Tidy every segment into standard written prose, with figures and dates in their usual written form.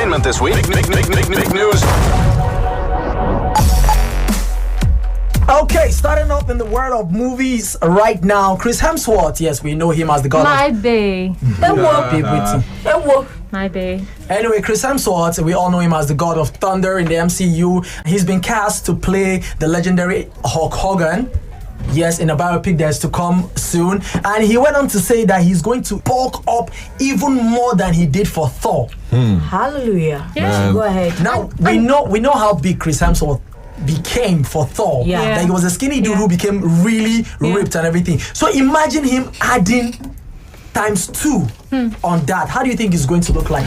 entertainment this week. Big news. Okay, starting up in the world of movies right now, Chris Hemsworth. Yes, we know him as the god My of... bae. My bae. Anyway, Chris Hemsworth, we all know him as the god of thunder in the MCU. He's been cast to play the legendary Hulk Hogan. Yes, in a biopic that's to come soon. And he went on to say that he's going to bulk up even more than he did for Thor. Hallelujah. Yeah. Go ahead. Now, we know how big Chris Hemsworth became for Thor. Yeah. Like, he was a skinny dude who became really ripped and everything. So imagine him adding ×2 on that. How do you think it's going to look like?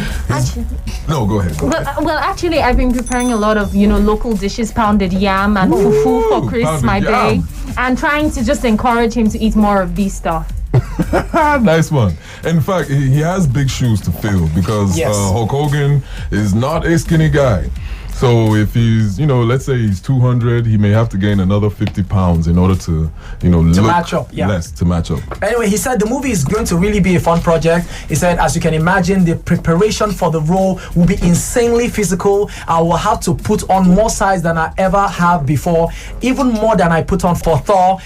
No, go ahead. Well, actually, I've been preparing a lot of, local dishes, pounded yam and fufu for Chris, pounded my bae, yam. and trying to just encourage him to eat more of these stuff. Nice one. In fact, he has big shoes to fill because Hulk Hogan is not a skinny guy. So if he's, let's say he's 200, he may have to gain another 50 pounds in order to, look match up, less, to match up. Anyway, he said the movie is going to really be a fun project. He said, as you can imagine, the preparation for the role will be insanely physical. I will have to put on more size than I ever have before, even more than I put on for Thor.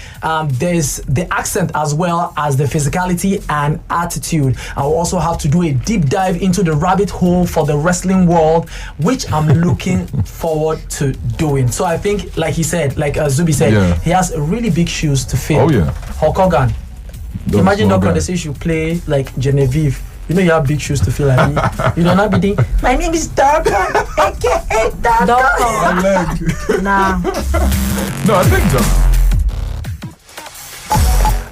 There's the accent as well as the physicality and attitude. I will also have to do a deep dive into the rabbit hole for the wrestling world, which I'm looking forward to doing. So I think, like he said, like Zubi said, he has really big shoes to fill. Oh yeah. Hulk Hogan. Imagine Doc Hogan. They should play like Genevieve. You have big shoes to fill. Like you don't have to think, my name is Doc, aka Doc. My leg. Nah. No, I think just.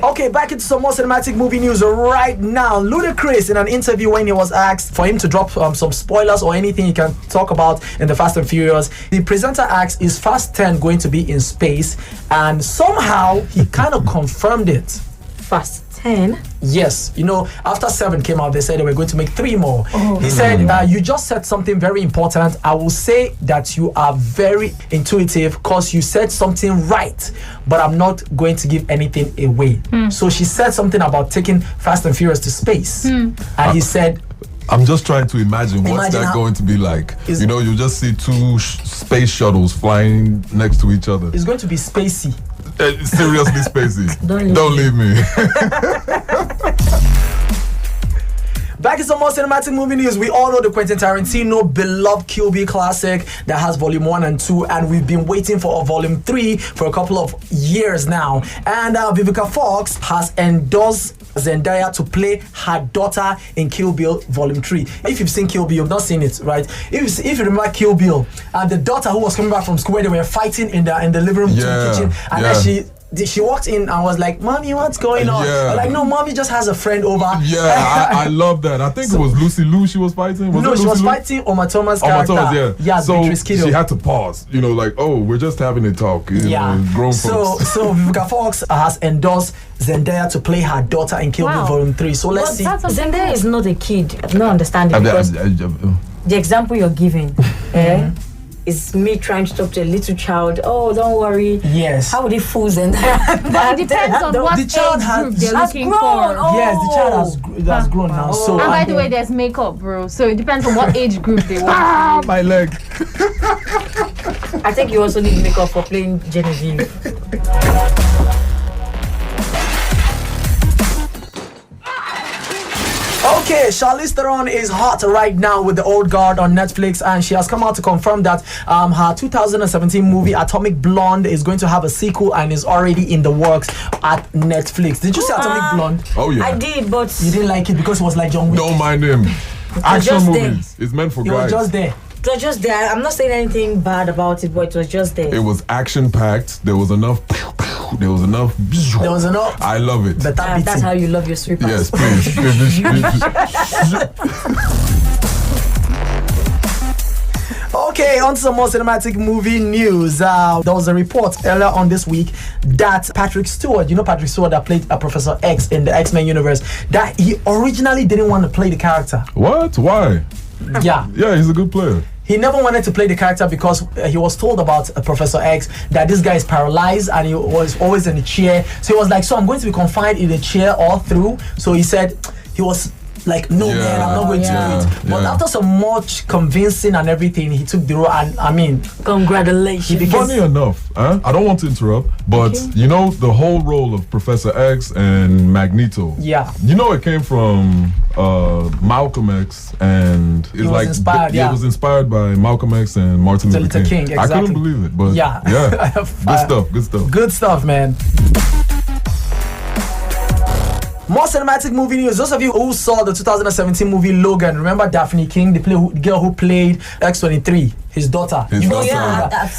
Okay, back into some more cinematic movie news right now. Ludacris, in an interview when he was asked for him to drop some spoilers or anything he can talk about in the Fast and Furious, the presenter asked, is Fast 10 going to be in space? And somehow he kind of confirmed it. Fast 10? Yes, after 7 came out, they said they were going to make 3 more. He said, you just said something very important. I will say that you are very intuitive because you said something right, but I'm not going to give anything away. So she said something about taking Fast and Furious to space. And he said, I'm just trying to imagine what's that how- going to be like. You just see 2 space shuttles flying next to each other. it's going to be spacey. Seriously, spacey. Don't leave me. Back in some more cinematic movie news, we all know the Quentin Tarantino beloved Kill Bill classic that has volume 1 and 2, and we've been waiting for a volume 3 for a couple of years now. And Vivica Fox has endorsed Zendaya to play her daughter in Kill Bill volume 3. If you've seen Kill Bill, you've not seen it, right? If you remember Kill Bill, the daughter who was coming back from school where they were fighting in the living room kitchen, and then she walked in and was like, "Mommy, what's going on?" Yeah. Like, no, Mommy just has a friend over. Yeah, I love that. I think it was Lucy Liu she was fighting. She was fighting Uma Thurman's character. So Beatrice Kiddo. she had to pause. We're just having a talk. Grown folks. So Vivica Fox has endorsed Zendaya to play her daughter in Kill Bill Volume 3. So let's see. Zendaya is not a kid. I don't understand it because the example you're giving is me trying to talk to a little child. Oh, don't worry. Yes. How would it fool Zendaya? But it depends on what age group they're looking for. Yes, the child has grown now. So and by the way, there's makeup, bro. So it depends on what age group they want. My leg. I think you also need makeup for playing Genevieve. Okay, Charlize Theron is hot right now with The Old Guard on Netflix, and she has come out to confirm that her 2017 movie Atomic Blonde is going to have a sequel and is already in the works at Netflix. Did you see Atomic Blonde? Oh yeah. I did, but You didn't like it because it was like John Wick. Don't mind him. Action just movies. It's meant for It was guys. just there. it was just there. I'm not saying anything bad about it, but it was just there. It was action packed. There was enough. There was enough. I love it. That's how you love your sweepers. Yes, please. Okay, on to some more cinematic movie news. There was a report earlier on this week that Patrick Stewart, Patrick Stewart that played Professor X in the X-Men universe, that he originally didn't want to play the character. What? Why? Yeah, he's a good player. He never wanted to play the character because he was told about Professor X that this guy is paralyzed and he was always in a chair. So he was like, so I'm going to be confined in a chair all through. So he said he was like, no man, I'm not going to do it. But after so much convincing and everything, he took the role, and I mean, congratulations. Funny enough, I don't want to interrupt, but you know the whole role of Professor X and Magneto. Yeah. You know it came from Malcolm X, and it's like inspired, it was inspired by Malcolm X and Martin Luther King. Exactly. I couldn't believe it, but yeah. Good stuff, man. More cinematic movie news. Those of you who saw the 2017 movie Logan, remember Daphne King, the girl who played X-23, his daughter.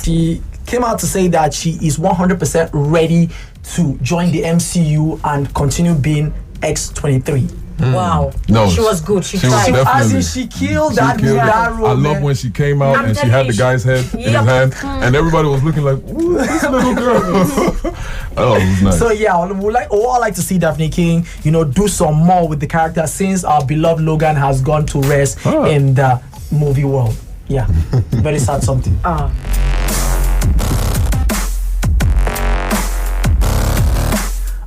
She came out to say that she is 100% ready to join the MCU and continue being X-23. Wow. No, she was good. She tried. As in, she killed that role. I love when she came out and she had the guy's head in his hand, and everybody was looking like, ooh, this little girl. Oh, it was nice. So yeah, I like to see Daphne King, do some more with the character since our beloved Logan has gone to rest in the movie world. Yeah, very sad something.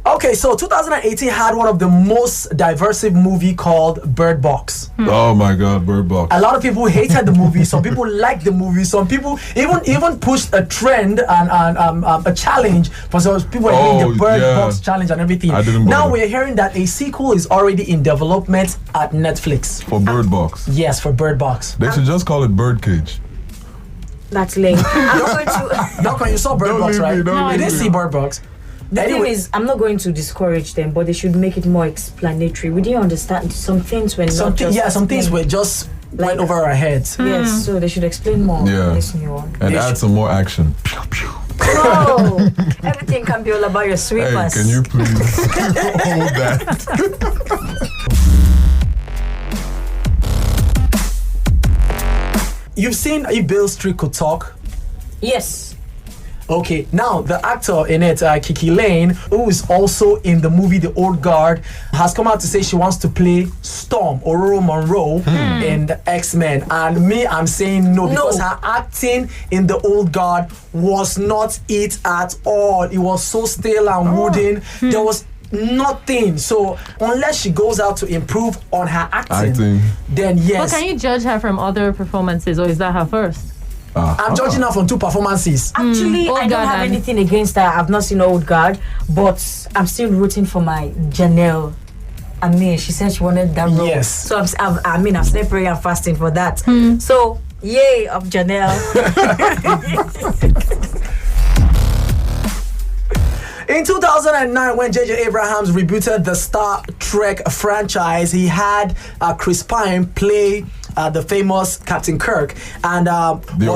Okay, so 2018 had one of the most diverse movie called Bird Box. Oh my God, Bird Box. A lot of people hated the movie. Some people liked the movie. Some people even pushed a trend and a challenge for some people doing the Bird Box challenge and everything. Now we're hearing that a sequel is already in development at Netflix. For Bird Box? Yes, for Bird Box. They should just call it Bird Cage. That's lame. I'm going to... Doctor, you saw Bird Box, right? No, I didn't see Bird Box. The thing is, I'm not going to discourage them, but they should make it more explanatory. We didn't understand some things were not just... Yeah, some things were just went over our heads. Yes, so they should explain more. Yeah, this new one. And add some more action. Oh, everything can be all about your sweepers. Hey, can you please hold that? You've seen If Beale Street Could Talk? Yes. Okay, now the actor in it, Kiki Layne, who is also in the movie The Old Guard, has come out to say she wants to play Storm, Ororo Monroe, in the X-Men. And me, I'm saying no, because her acting in The Old Guard was not it at all. It was so stale and wooden. There was nothing. So unless she goes out to improve on her acting. Then yes. But can you judge her from other performances, or is that her first? I'm judging her from two performances. Actually, I don't have anything against her. I've not seen Old Guard, but I'm still rooting for my Janelle. I mean, she said she wanted that role. Yes. So I've started praying and fasting for that. So, yay, of Janelle. In 2009, when J.J. Abrams rebooted the Star Trek franchise, he had Chris Pine play the famous Captain Kirk, and the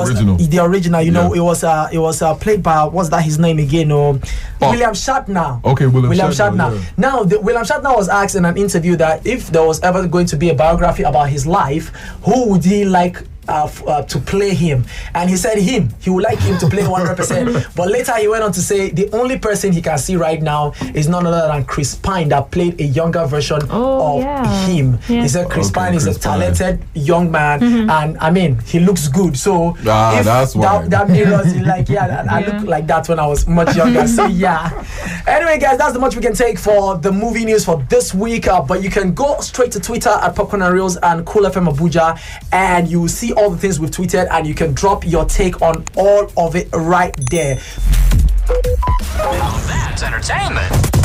original. You know, it was played by, what's that his name again? William Shatner. Okay, William Shatner. Yeah. Now, William Shatner was asked in an interview that if there was ever going to be a biography about his life, who would he like to play him? And he said he would like him to play 100%. But later he went on to say the only person he can see right now is none other than Chris Pine, that played a younger version of him. He said Chris Pine is a talented young man, and I mean, he looks good. So that's why that mirrors you, like, I look like that when I was much younger. So anyway, guys, that's the much we can take for the movie news for this week. But you can go straight to Twitter at Popcorn and Reels and Cool FM Abuja, and you will see all the things we've tweeted, and you can drop your take on all of it right there. Now that's entertainment.